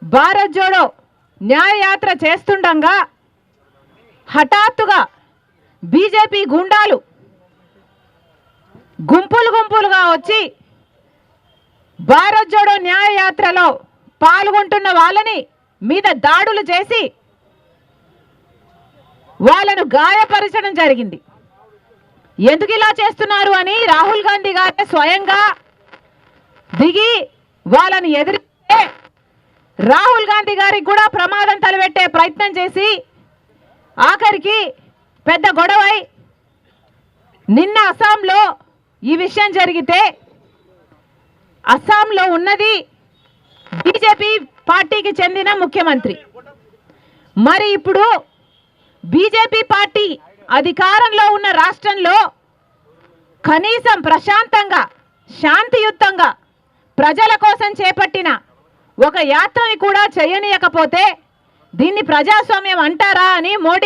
భారత్ జోడో న్యాయయాత్ర చేస్తుండగా హఠాత్తుగా బీజేపీ గుండాలు గుంపులుగా వచ్చి భారత్ జోడో న్యాయయాత్రలో పాల్గొంటున్న వాళ్ళని మీద దాడులు చేసి వాళ్ళను గాయపరచడం జరిగింది. ఎందుకు ఇలా చేస్తున్నారు అని రాహుల్ గాంధీ గారు స్వయంగా దిగి వాళ్ళని ఎదిరిస్తే రాహుల్ గాంధీ గారికి కూడా ప్రమాదం తలపెట్టే ప్రయత్నం చేసి ఆఖరికి పెద్ద గొడవై నిన్న అస్సాంలో ఈ విషయం జరిగితే అస్సాంలో ఉన్నది బీజేపీ పార్టీకి చెందిన ముఖ్యమంత్రి. మరి ఇప్పుడు బీజేపీ పార్టీ అధికారంలో ఉన్న రాష్ట్రంలో కనీసం ప్రశాంతంగా శాంతియుతంగా ప్రజల కోసం చేపట్టిన ఒక యాత్రని కూడా చేయనీయకపోతే దీన్ని ప్రజాస్వామ్యం అంటారా అని మోడీ